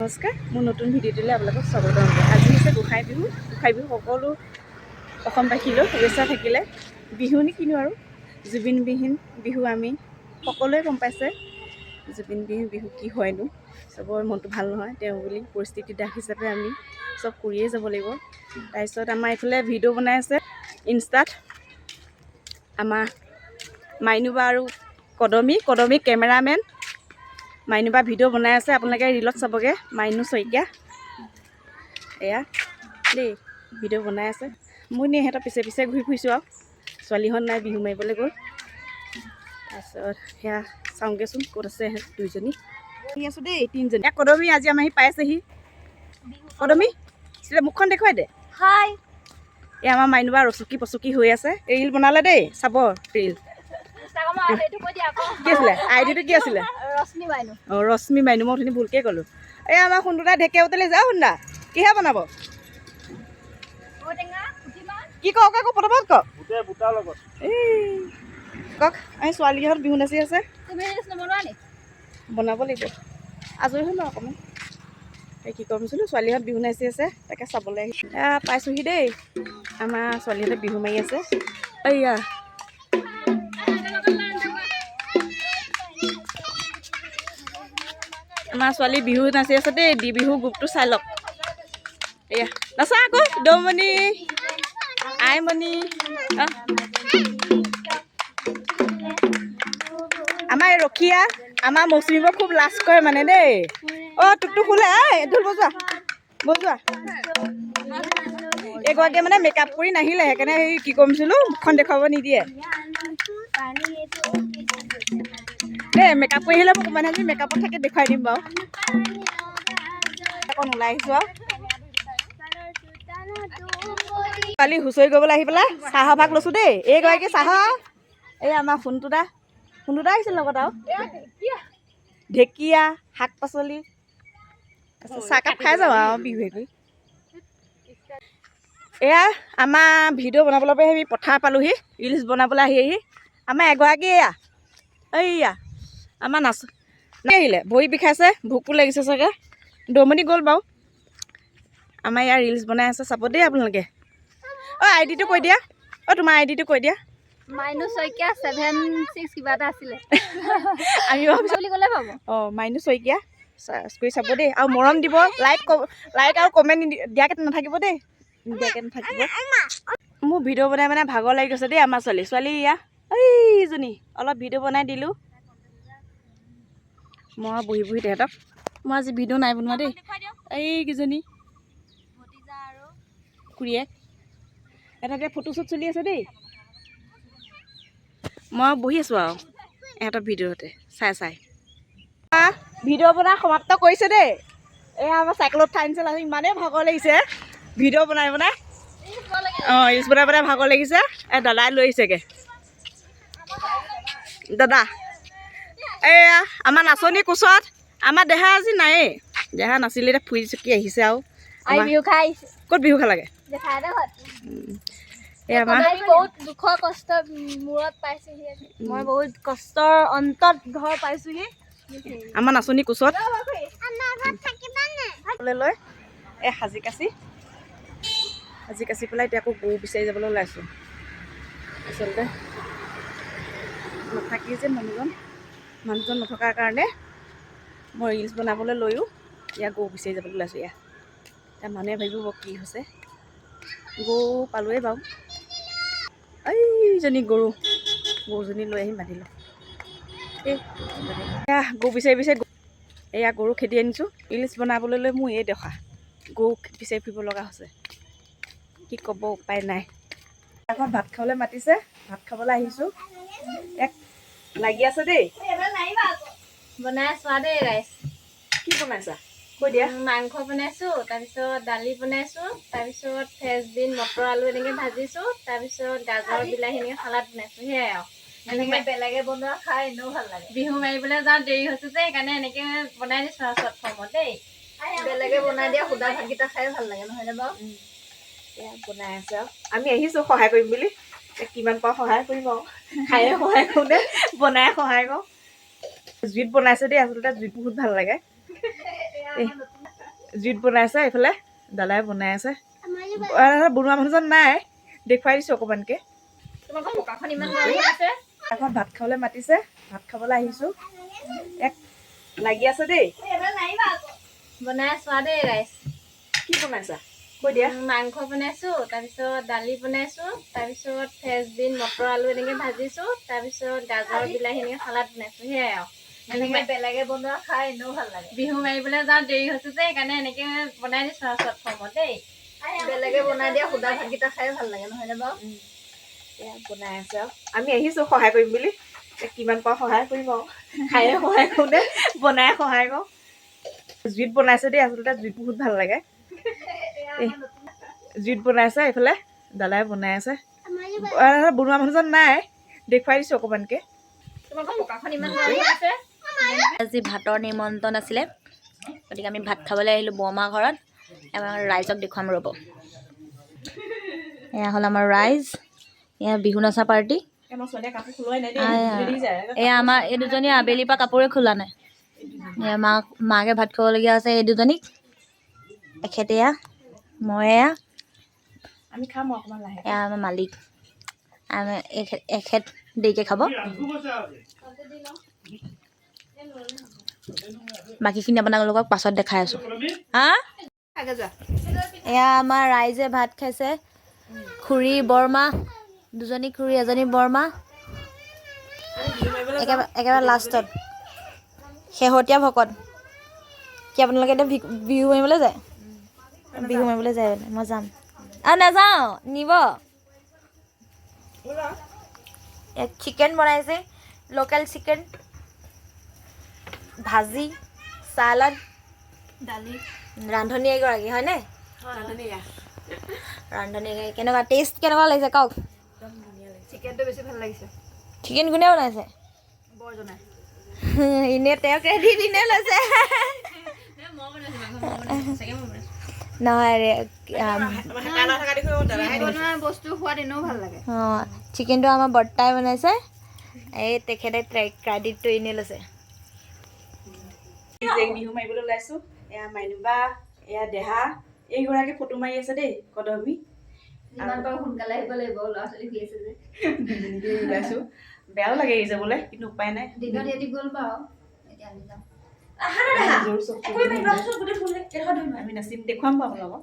নমস্কাৰ, মোৰ নতুন ভিডিঅ'টোলৈ আপোনালোকক স্বাগতম জনালোঁ। আজি হৈছে গোঁসাই বিহু। গোঁসাই বিহু সকলো অসমবাসীলৈ শুভেচ্ছা থাকিলে। বিহুনি কিনো আৰু জুবিনবিহীন বিহু আমি সকলোৱে গম পাইছে। জুবিনবিহীন বিহু কি হয়নো, চবৰ মনটো ভাল নহয়। তেওঁ বুলি পৰিস্থিতি দাস হিচাপে আমি চব কৰিয়ে যাব লাগিব। তাৰপিছত আমাৰ এইফালে ভিডিঅ' বনাই আছে ইনষ্টাত আমাৰ মাইনুবা আৰু কদমী কেমেৰামেন। মাইনুবা ভিডিঅ' বনাই আছে, আপোনালোকে ৰিলত চাবগৈ। মাইনু শইকীয়া এয়া দেই ভিডিঅ' বনাই আছে। মই নি সিহঁতৰ পিছে পিছে ঘূৰি ফুৰিছোঁ আৰু ছোৱালীহঁত নাই, বিহু মাৰিবলৈ গ'ল। তাৰপিছত সেয়া চাওঁগৈচোন ক'ত আছে দুইজনী। আহি আছোঁ দেই তিনিজনী। কদমী আজি আমাৰ আহি পাইছেহি। কদমী মুখখন দেখুৱাই দে। হাই, এই আমাৰ মাইনুবা ৰচুকি পচুকি হৈ আছে। ৰিল বনালে দেই, চাব ৰিল। কি আছিলে আইডিটো, কি আছিলে? অঁ, ৰশ্মি মাইনু। মই অথনি ভুলকৈ ক'লোঁ। এই আমাৰ সুন্দুদাই ঢেকীয়া বুটলি যাওঁ। সুন্দা কিহে বনাব? কি কওক আকৌ পটাপট কওক। এই কওক। আমি ছোৱালীহঁত বিহু নাচি আছে, বনাব লাগিব। আজৰি হ'ল আৰু অকণমান। এই কি ক'মছিলোঁ, ছোৱালীহঁত বিহু নাচি আছে, তাকে চাবলৈ আহিছোঁ। এয়া পাইছোঁহি দেই, আমাৰ ছোৱালীহঁতে বিহু মাৰি আছে। এইয়া আমাৰ ছোৱালী বিহু নাচি আছে দেই। দি বিহু গ্ৰুপটো চাই লওক। এয়া নাচা আকৌ দৌমণি আইমণি। আমাৰ এই ৰখীয়া আমাৰ মৌচুমীব খুব লাজ কৰে মানে দেই। অঁ, টুকটুক খোলে। ঢোল বজোৱা। এগৰাকীয়ে মানে মেকআপ কৰি নাহিলে, সেইকাৰণে সেই কি ক'মছিলোঁ মুখখন দেখুৱাব নিদিয়ে দেই। মেকআপ কৰি আহিলে মোক মানে আজি মেকআপত থাকে দেখুৱাই দিম বাৰু। অকণ ওলাই আহিছোঁ আৰু কালি হুঁচৰি কৰিবলৈ আহি পেলাই চাহৰ ভাগ লৈছোঁ দেই। এইগৰাকী চাহৰ, এই আমাৰ সুন্দুদা আহিছিল লগত আৰু ঢেকীয়া শাক পাচলি চাহকাপ খাই যাওঁ আৰু বিহু কৰি। এয়া আমাৰ ভিডিঅ' বনাবলৈ পাই আমি পথাৰ পালোহি। ৰিলচ বনাবলৈ আহি আমাৰ এগৰাকী এইয়া আমাৰ নাচ আহিলে। ভৰি বিষাইছে, ভোকো লাগিছে চাগে। দৌমণি গ'ল বাৰু। আমাৰ ইয়াৰ ৰিলচ বনাই আছে, চাব দেই আপোনালোকে। অঁ, আইডিটো কৈ দিয়া। অঁ, তোমাৰ আইডিটো কৈ দিয়া। মাইনু শইকীয়া 76 কিবা এটা আছিলে। আমি বুলি ক'লে পাব। অঁ, মাইনু শইকীয়া চাৰ্চ কৰি চাব দেই। আৰু মৰম দিব, লাইক আৰু কমেণ্ট দিয়াকৈ নাথাকিব দেই, নিদিয়াকৈ নাথাকিব। মোৰ ভিডিঅ' বনাই মানে ভাগৰ লাগি গৈছে দেই। আমাৰ ছোৱালী ইয়া এইজনী অলপ ভিডিঅ' বনাই দিলোঁ। মই বহি তেহেঁতক। মই আজি ভিডিঅ' নাই বনোৱা দেই। এইকেইজনী খুৰীয়েক এটা ফটোশ্বুট চলি আছে দেই। মই বহি আছোঁ আৰু ইহঁতৰ ভিডিঅ'তে চাই ভিডিঅ' বনাই সমাপ্ত কৰিছে দেই। এয়া আমাৰ চাইকেলত উঠাই আনিছিল। আজি ইমানেই ভাগৰ লাগিছে ভিডিঅ' বনাই অঁ, ৰিলচ বনাই ভাগৰ লাগিছে। দাদাই লৈ আহিছেগৈ। দাদা এয়া আমাৰ নাচনী কোচত আমাৰ দেহা আজি নায়েই। দেহা নাছিলে, এতিয়া ফুৰি চুকি আহিছে আৰু বিহু খাই ক'ত বিহু খালাগে? বহুত দুখৰ কষ্ট মূৰত পাইছোহি। মই বহুত কষ্টৰ অন্তত ঘৰ পাইছোহি। আমাৰ নাচনী কোচত লৈ এই সাজি কাচি পেলাই এতিয়া আকৌ গৰু বিচাৰি যাবলৈ ওলাইছোঁ। আচলতে নাথাকি যে মানুহজন নথকাৰ কাৰণে মই ৰিলচ বনাবলৈ লৈও ইয়াক গৰু বিচাৰি যাবলৈ ওলাইছোঁ। এতিয়া মানুহে ভাবিব কি হৈছে। গৰু পালোৱেই বাৰু। এইজনী গৰুজনী লৈ আহিম বান্ধিলোঁ। এয়া গৰু বিচাৰি এয়া গৰু খেদি আনিছোঁ। ৰিলচ বনাবলৈ লৈ মোৰ এই দশা, গৰু বিচাৰি ফুৰিব লগা হৈছে। কি ক'ব, উপায় নাই। ঘৰত ভাত খাবলৈ মাতিছে, ভাত খাবলৈ আহিছোঁ। এক লাগি আছে দেই। বনাই চোৱা দেই ৰাইচ। কি বনাইছা কৈ দিয়া। মাংস বনাইছোঁ, তাৰপিছত দালি বনাইছোঁ, তাৰপিছত ফ্ৰেঞ্চবিন মটৰ আলু এনেকৈ ভাজিছোঁ, তাৰপিছত গাজৰ বিলাহী এনেকৈ চালাড বনাইছোঁ। সেয়াই আৰু এনেকৈ বেলেগে বনোৱা খাই এনেও ভাল লাগে। বিহু মাৰিবলৈ যাওঁ দেৰি হৈছে যে, সেইকাৰণে এনেকৈ বনাই দিছোঁ আৰু চৰ্ট ফৰ্মত দেই। বেলেগে বনাই দিয়া সুদা ভাতকেইটা খাই ভাল লাগে, নহয়নে বাৰু? এয়া বনাই আছে আৰু আমি আহিছোঁ সহায় কৰিম বুলি। কিমান পাওঁ সহায় কৰিম আৰু খায়ে সহায় কৰোঁ নে বনাই সহায় কৰোঁ। জুইত বনাইছে দেই, আচলতে জুইত বহুত ভাল লাগে। জুইত বনাই আছে, এইফালে দাদাই বনাই আছে। বনোৱা মানুহজন নাই, দেখুৱাই দিছোঁ অকণমানকৈ। তোমালোকৰ বোকাখন ইমান গৰম হৈ আছে। এখন ভাত খাবলৈ মাতিছে, ভাত খাবলৈ আহিছোঁ। এক লাগি আছে দেই। বনাই চোৱা দেই ৰাইচ। কি বনাইছা কৈ দিয়া। মাংস বনাইছোঁ, তাৰপিছত দালি বনাইছোঁ, তাৰপিছত ফ্ৰেঞ্চবিন মটৰ আলু এনেকৈ ভাজিছোঁ, তাৰপিছত গাজৰ বিলাহী এনেকৈ চালাড বনাইছোঁ, সেয়াই আৰু। এনেকৈ বেলেগে বনোৱা খাই এনেও ভাল লাগে। বিহু মাৰিবলৈ যাওঁ দেৰি হৈছে যে সেইকাৰণে এনেকৈ বনাই দিছোঁ আৰু চৰ্ট ফৰ্মত দেই। বেলেগে বনাই দিয়া সুদা ভাতকেইটা খাই ভাল লাগে নহয়নে বাৰু? এয়া বনাই আছে আৰু আমি আহিছোঁ সহায় কৰিম বুলি। কিমান পাওঁ সহায় কৰিম আৰু, খায়ে সহায় কৰোঁ নে বনাই সহায় কৰোঁ। জুইত বনাইছে দেই, আচলতে জুইত বহুত ভাল লাগে। জুইত বনাইছে, এইফালে দাদাই বনাই আছে। বনোৱা মানুহজন নাই, দেখুৱাই দিছোঁ অকণমানকৈ। তোমালোকৰ বোকাখন ইমান গৰম হৈ আছে। আজি ভাতৰ নিমন্ত্ৰণ আছিলে, গতিকে আমি ভাত খাবলৈ আহিলোঁ বৰমাৰ ঘৰত। আমাৰ ৰাইজক দেখুৱাম ৰ'ব। এয়া হ'ল আমাৰ ৰাইজ, এয়া বিহু নচা পাৰ্টি। এয়া আমাৰ এই দুজনী আবেলিৰ পৰা কাপোৰে খোলা নাই। এয়া মাকে ভাত খাবলগীয়া আছে এই দুজনীক। এখেত এয়া, মই এয়া, আমি খাম অকণমান লাহে। এয়া আমাৰ মালিক, এখেত দেৰিকৈ খাব। বাকীখিনি আপোনালোকক পাছত দেখাই আছোঁ। হা, এয়া আমাৰ ৰাইজে ভাত খাইছে। খুৰী বৰমা, দুজনী খুৰী এজনী বৰমা। একেবাৰে লাষ্টত শেহতীয়া ভকত। কি আপোনালোকে এতিয়া বিহু মাৰিবলৈ যায়? বিহু মাৰিবলৈ যায় মানে, মই যাম। নাযাওঁ, নিব। চিকেন বনাইছে, লোকেল চিকেন, ভাজি, চালাড, দালি। ৰান্ধনী এগৰাকী হয়নে? ৰান্ধনী কেনেকুৱা টেষ্ট কেনেকুৱা লাগিছে কওক? চিকেনটো বেছি ভাল লাগিছে। চিকেন কোনে বনাইছে? বৰজনাই। এনে তেওঁ ক্ৰেডিট দিনে লৈছে। নহয় ৰে, বস্তু সোৱাদ এনেও ভাল লাগে। অঁ, চিকেনটো আমাৰ বৰ্তাই বনাইছে। এই তেখেতে ক্ৰেডিটটো এনেই লৈছে। বিহু মাৰিবলৈ ওলাইছোঁ। এয়া মাইনুবা, এয়া দেহা, এইগৰাকী ফটো মাৰি আছে দেই কদমী। যিমান পাৰোঁ সোনকালে আহিব লাগিব, ল'ৰা ছোৱালী শুই আছে যে। ওলাইছোঁ, বেয়াও লাগে এৰি যাবলৈ, কিন্তু উপায় নাই। দিনত সিহঁতি গ'ল বাৰু, এতিয়া আমি যাম। আমি নাচিম, দেখুৱাম বাৰু আপোনালোকক।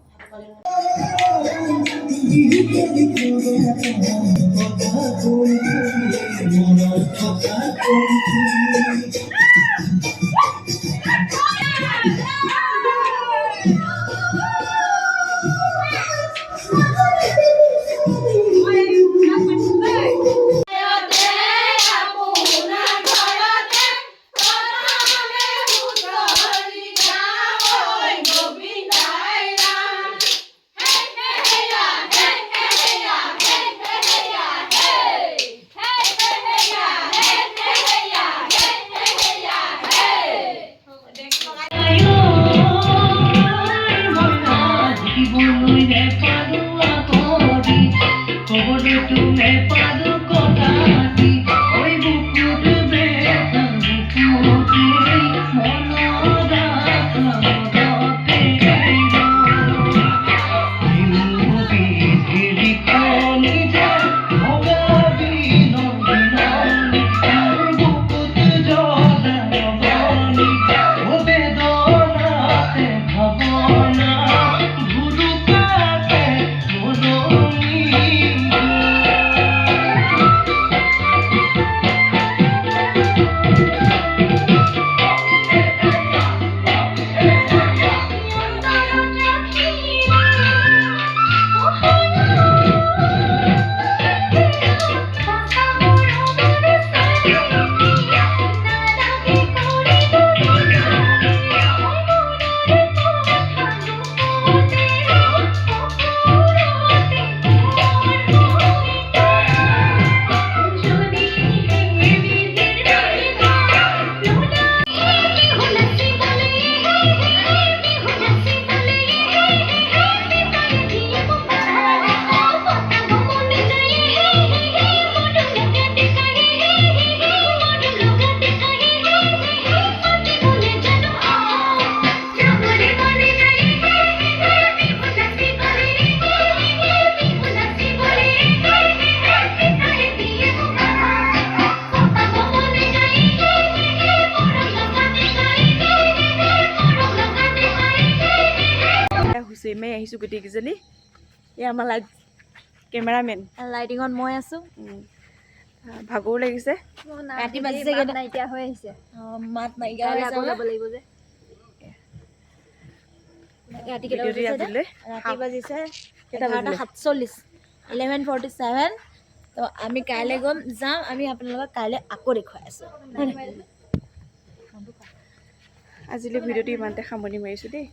আহিছোঁ গোটেইকেইজনী। এই আমাৰ লাইট কেমেৰামেন। লাইটিঙত মই আছোঁ। ভাগৰো লাগিছে। ৰাতি বাজিছে কেইটা? নাইকিয়া হৈ আহিছে। মাত নাইকিয়া হৈ আকৌ ল'ব লাগিব যে। ৰাতি কেইটা ভিডিঅ'টো বাজিছে? আজিলৈ ৰাতি বাজিছে কেইটা বাজিলে? 11:47 11:47। তো আমি কাইলৈ যাম। আমি আপোনালোকক কাইলৈ আকৌ দেখুৱাই আছোঁ। আজিলৈ ভিডিঅ'টো ইমানতে সামৰণি মাৰিছোঁ দেই।